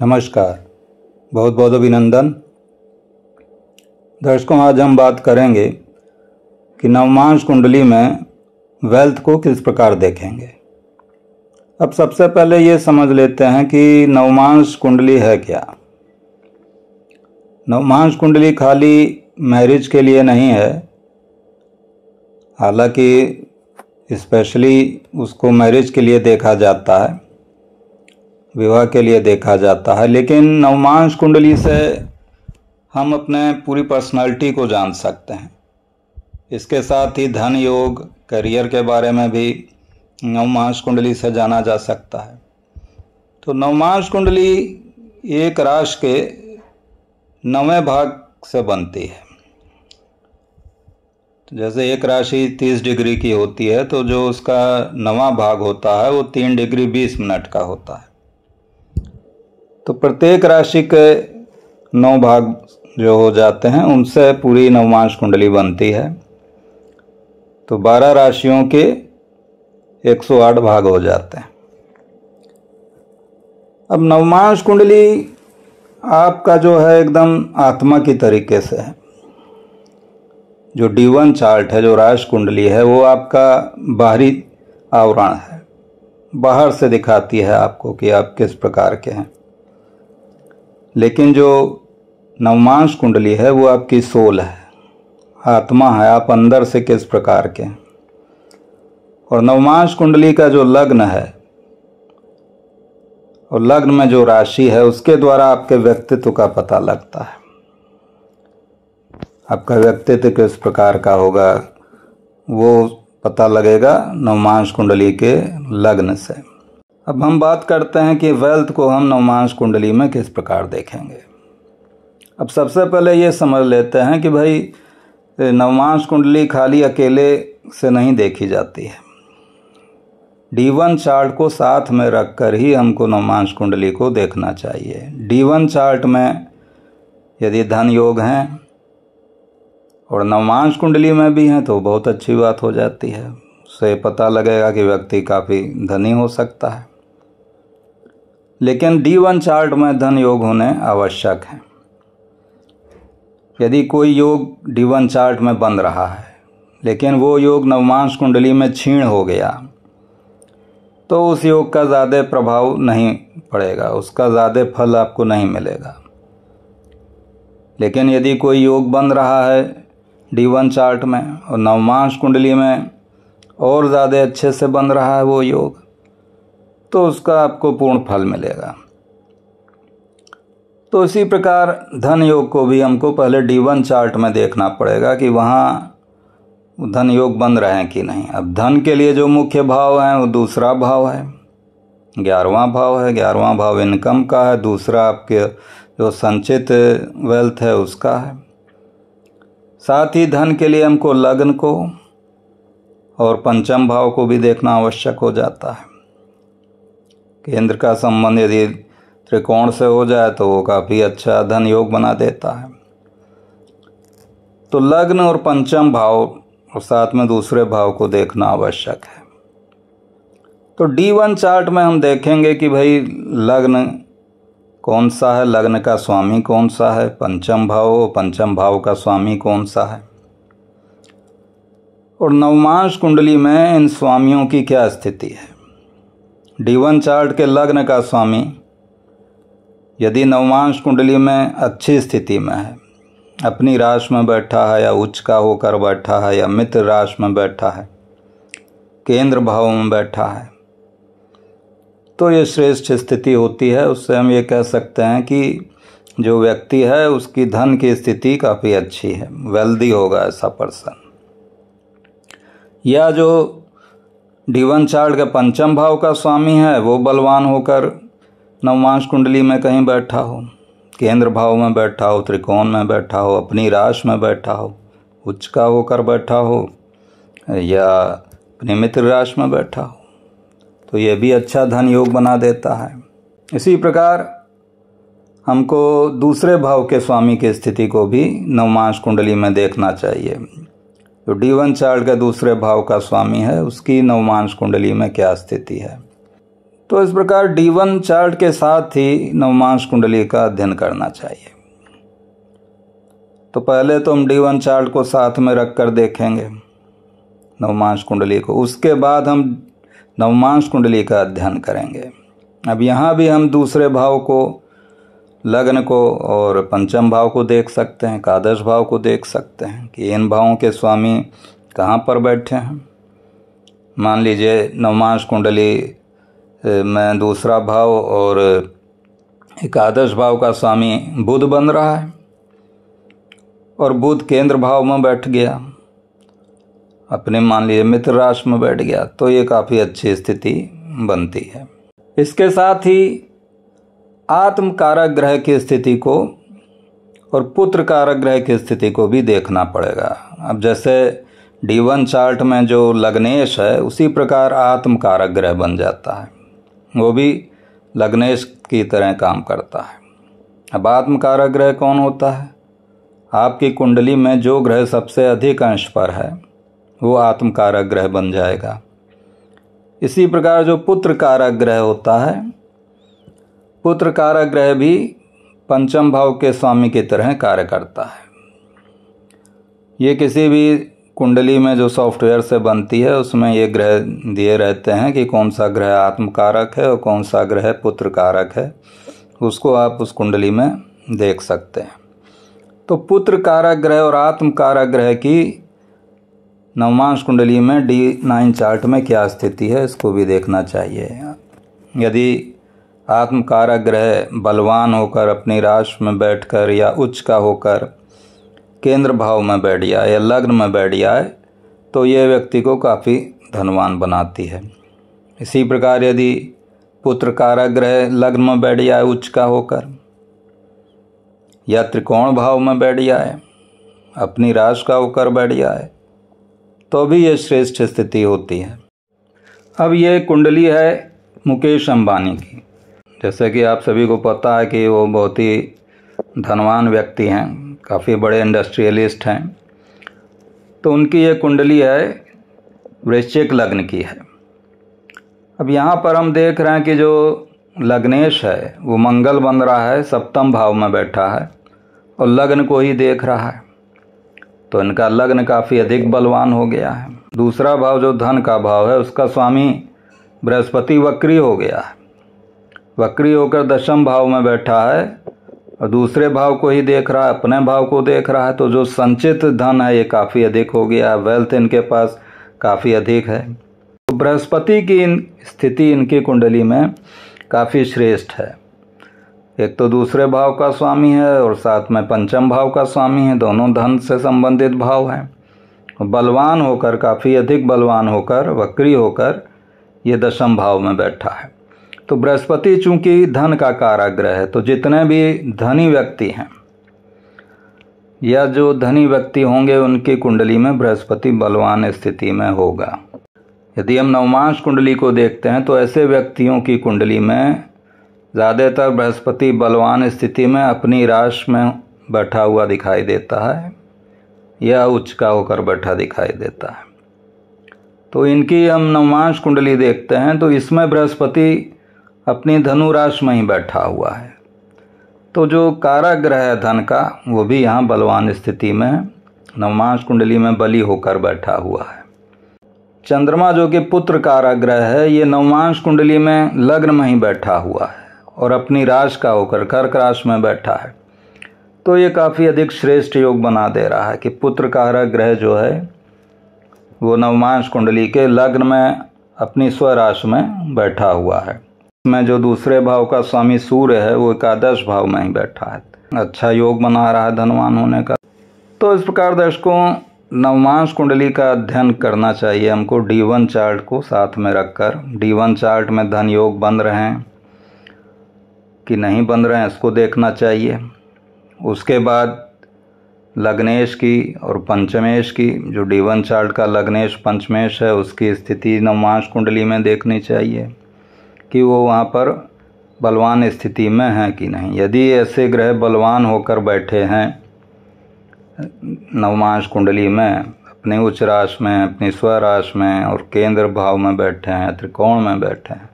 नमस्कार, बहुत बहुत अभिनंदन। दर्शकों, आज हम बात करेंगे कि नवमांश कुंडली में वेल्थ को किस प्रकार देखेंगे। अब सबसे पहले ये समझ लेते हैं कि नवमांश कुंडली है क्या। नवमांश कुंडली खाली मैरिज के लिए नहीं है, हालांकि स्पेशली उसको मैरिज के लिए देखा जाता है, विवाह के लिए देखा जाता है, लेकिन नवमांश कुंडली से हम अपने पूरी पर्सनालिटी को जान सकते हैं। इसके साथ ही धन योग, करियर के बारे में भी नवमांश कुंडली से जाना जा सकता है। तो नवमांश कुंडली एक राशि के 9वें भाग से बनती है। तो जैसे एक राशि 30 डिग्री की होती है, तो जो उसका 9वां भाग होता है वो 3 डिग्री 20 मिनट का होता है। तो प्रत्येक राशि के 9 भाग जो हो जाते हैं, उनसे पूरी नवमांश कुंडली बनती है। तो 12 राशियों के 108 भाग हो जाते हैं। अब नवमांश कुंडली आपका जो है एकदम आत्मा की तरीके से है। जो D1 चार्ट है, जो राशि कुंडली है, वो आपका बाहरी आवरण है, बाहर से दिखाती है आपको कि आप किस प्रकार के हैं। लेकिन जो नवमांश कुंडली है वो आपकी सोल है, आत्मा है, आप अंदर से किस प्रकार के हैं। और नवमांश कुंडली का जो लग्न है और लग्न में जो राशि है, उसके द्वारा आपके व्यक्तित्व का पता लगता है। आपका व्यक्तित्व किस प्रकार का होगा वो पता लगेगा नवमांश कुंडली के लग्न से। अब हम बात करते हैं कि वेल्थ को हम नवमांश कुंडली में किस प्रकार देखेंगे। अब सबसे पहले ये समझ लेते हैं कि भाई नवमांश कुंडली खाली अकेले से नहीं देखी जाती है। D1 चार्ट को साथ में रखकर ही हमको नवमांश कुंडली को देखना चाहिए। D1 चार्ट में यदि धन योग हैं और नवमांश कुंडली में भी हैं तो बहुत अच्छी बात हो जाती है। उससे पता लगेगा कि व्यक्ति काफ़ी धनी हो सकता है। लेकिन D1 चार्ट में धन योग होने आवश्यक है। यदि कोई योग D1 चार्ट में बन रहा है लेकिन वो योग नवमांश कुंडली में क्षीण हो गया, तो उस योग का ज़्यादा प्रभाव नहीं पड़ेगा, उसका ज़्यादा फल आपको नहीं मिलेगा। लेकिन यदि कोई योग बन रहा है D1 चार्ट में और नवमांश कुंडली में और ज़्यादा अच्छे से बन रहा है वो योग, तो उसका आपको पूर्ण फल मिलेगा। तो इसी प्रकार धन योग को भी हमको पहले D1 चार्ट में देखना पड़ेगा कि वहाँ धन योग बन रहे हैं कि नहीं। अब धन के लिए जो मुख्य भाव है वो दूसरा भाव है, 11वां भाव है। 11वां भाव इनकम का है, दूसरा आपके जो संचित वेल्थ है उसका है। साथ ही धन के लिए हमको लग्न को और पंचम भाव को भी देखना आवश्यक हो जाता है। केंद्र का संबंध यदि त्रिकोण से हो जाए तो वो काफ़ी अच्छा धन योग बना देता है। तो लग्न और पंचम भाव और साथ में दूसरे भाव को देखना आवश्यक है। तो D1 चार्ट में हम देखेंगे कि भाई लग्न कौन सा है, लग्न का स्वामी कौन सा है, पंचम भाव का स्वामी कौन सा है, और नवमांश कुंडली में इन स्वामियों की क्या स्थिति है। D1 चार्ट के लग्न का स्वामी यदि नवमांश कुंडली में अच्छी स्थिति में है, अपनी राशि में बैठा है या उच्च का होकर बैठा है या मित्र राशि में बैठा है, केंद्र भाव में बैठा है, तो ये श्रेष्ठ स्थिति होती है। उससे हम ये कह सकते हैं कि जो व्यक्ति है उसकी धन की स्थिति काफ़ी अच्छी है, वेल्दी होगा ऐसा पर्सन। या जो D1 चार्ट के पंचम भाव का स्वामी है वो बलवान होकर नवमांश कुंडली में कहीं बैठा हो, केंद्र भाव में बैठा हो, त्रिकोण में बैठा हो, अपनी राशि में बैठा हो, उच्च का होकर बैठा हो या अपनी मित्र राशि में बैठा हो, तो ये भी अच्छा धन योग बना देता है। इसी प्रकार हमको दूसरे भाव के स्वामी की स्थिति को भी नवमांश कुंडली में देखना चाहिए। तो D1 चार्ट के दूसरे भाव का स्वामी है, उसकी नवमांश कुंडली में क्या स्थिति है। तो इस प्रकार D1 चार्ट के साथ ही नवमांश कुंडली का अध्ययन करना चाहिए। तो पहले तो हम D1 चार्ट को साथ में रखकर देखेंगे नवमांश कुंडली को, उसके बाद हम नवमांश कुंडली का अध्ययन करेंगे। अब यहाँ भी हम दूसरे भाव को, लग्न को और पंचम भाव को देख सकते हैं, एकादश भाव को देख सकते हैं कि इन भावों के स्वामी कहाँ पर बैठे हैं। मान लीजिए नवमांश कुंडली में दूसरा भाव और एकादश भाव का स्वामी बुध बन रहा है और बुध केंद्र भाव में बैठ गया, अपने मान लीजिए मित्र राशि में बैठ गया, तो ये काफ़ी अच्छी स्थिति बनती है। इसके साथ ही आत्म कारक ग्रह की स्थिति को और पुत्र कारक ग्रह की स्थिति को भी देखना पड़ेगा। अब जैसे D1 चार्ट में जो लग्नेश है उसी प्रकार आत्म कारक ग्रह बन जाता है, वो भी लग्नेश की तरह काम करता है। अब आत्म कारक ग्रह कौन होता है? आपकी कुंडली में जो ग्रह सबसे अधिक अंश पर है वो आत्म कारक ग्रह बन जाएगा। इसी प्रकार जो पुत्र कारक ग्रह होता है, पुत्र कारक ग्रह भी पंचम भाव के स्वामी की तरह कार्य करता है। ये किसी भी कुंडली में जो सॉफ्टवेयर से बनती है उसमें ये ग्रह दिए रहते हैं कि कौन सा ग्रह आत्म कारक है और कौन सा ग्रह पुत्र कारक है, उसको आप उस कुंडली में देख सकते हैं। तो पुत्र कारक ग्रह और आत्म कारक ग्रह की नवमांश कुंडली में D9 चार्ट में क्या स्थिति है इसको भी देखना चाहिए। यदि आत्म कारक ग्रह बलवान होकर अपनी राशि में बैठकर या उच्च का होकर केंद्र भाव में बैठ जाए या लग्न में बैठ जाए तो यह व्यक्ति को काफ़ी धनवान बनाती है। इसी प्रकार यदि पुत्र कारक ग्रह लग्न में बैठ जाए उच्च का होकर या त्रिकोण भाव में बैठ जाए, अपनी राशि का होकर बैठ जाए, तो भी ये श्रेष्ठ स्थिति होती है। अब ये कुंडली है मुकेश अंबानी की। जैसे कि आप सभी को पता है कि वो बहुत ही धनवान व्यक्ति हैं, काफ़ी बड़े इंडस्ट्रियलिस्ट हैं। तो उनकी ये कुंडली है वृश्चिक लग्न की है। अब यहाँ पर हम देख रहे हैं कि जो लग्नेश है वो मंगल बन रहा है, सप्तम भाव में बैठा है और लग्न को ही देख रहा है, तो इनका लग्न काफ़ी अधिक बलवान हो गया है। दूसरा भाव जो धन का भाव है उसका स्वामी बृहस्पति वक्री हो गया है, वक्री होकर दशम भाव में बैठा है और दूसरे भाव को ही देख रहा है, अपने भाव को देख रहा है। तो जो संचित धन है ये काफ़ी अधिक हो गया, वेल्थ इनके पास काफ़ी अधिक है। तो बृहस्पति की स्थिति इनकी कुंडली में काफ़ी श्रेष्ठ है। एक तो दूसरे भाव का स्वामी है और साथ में पंचम भाव का स्वामी है, दोनों धन से संबंधित भाव हैं। बलवान होकर, काफ़ी अधिक बलवान होकर, वक्री होकर ये दशम भाव में बैठा है। तो बृहस्पति चूंकि धन का कारक ग्रह है, तो जितने भी धनी व्यक्ति हैं या जो धनी व्यक्ति होंगे उनकी कुंडली में बृहस्पति बलवान स्थिति में होगा। यदि हम नवमांश कुंडली को देखते हैं तो ऐसे व्यक्तियों की कुंडली में ज़्यादातर बृहस्पति बलवान स्थिति में अपनी राशि में बैठा हुआ दिखाई देता है या उच्च का होकर बैठा दिखाई देता है। तो इनकी हम नवमांश कुंडली देखते हैं तो इसमें बृहस्पति अपनी धनु राशि में ही बैठा हुआ है। तो जो कारक ग्रह है धन का वो भी यहाँ बलवान स्थिति में नवमांश कुंडली में बली होकर बैठा हुआ है। चंद्रमा जो कि पुत्र कारक ग्रह है ये नवमांश कुंडली में लग्न में ही बैठा हुआ है और अपनी राशि का होकर कर्क राशि में बैठा है। तो ये काफ़ी अधिक श्रेष्ठ योग बना दे रहा है कि पुत्र कारक ग्रह जो है वो नवमांश कुंडली के लग्न में अपनी स्वराशि में बैठा हुआ है। में जो दूसरे भाव का स्वामी सूर्य है वो एकादश भाव में ही बैठा है, अच्छा योग बना रहा है धनवान होने का। तो इस प्रकार दर्शकों नवमांश कुंडली का अध्ययन करना चाहिए हमको D1 चार्ट को साथ में रखकर। D1 चार्ट में धन योग बन रहे हैं कि नहीं बन रहे हैं इसको देखना चाहिए। उसके बाद लग्नेश की और पंचमेश की, जो D1 चार्ट का लग्नेश पंचमेश है उसकी स्थिति नवमांश कुंडली में देखनी चाहिए कि वो वहाँ पर बलवान स्थिति में है कि नहीं। यदि ऐसे ग्रह बलवान होकर बैठे हैं नवमांश कुंडली में, अपने उच्च राशि में, अपनी स्वराशि में और केंद्र भाव में बैठे हैं, त्रिकोण में बैठे हैं,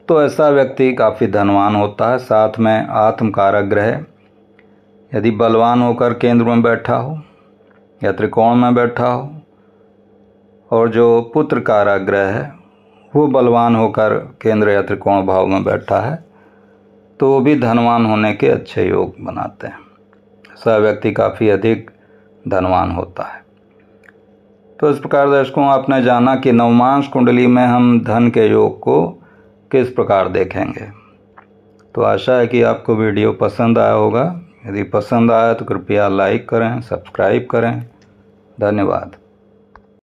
तो ऐसा व्यक्ति काफ़ी धनवान होता है। साथ में आत्म कारक ग्रह यदि बलवान होकर केंद्र में बैठा हो या त्रिकोण में बैठा हो, और जो पुत्र कारक ग्रह है वो बलवान होकर केंद्र या त्रिकोण भाव में बैठा है, तो वो भी धनवान होने के अच्छे योग बनाते हैं। ऐसा व्यक्ति काफ़ी अधिक धनवान होता है। तो इस प्रकार दर्शकों, आपने जाना कि नवमांश कुंडली में हम धन के योग को किस प्रकार देखेंगे। तो आशा है कि आपको वीडियो पसंद आया होगा। यदि पसंद आया तो कृपया लाइक करें, सब्सक्राइब करें। धन्यवाद।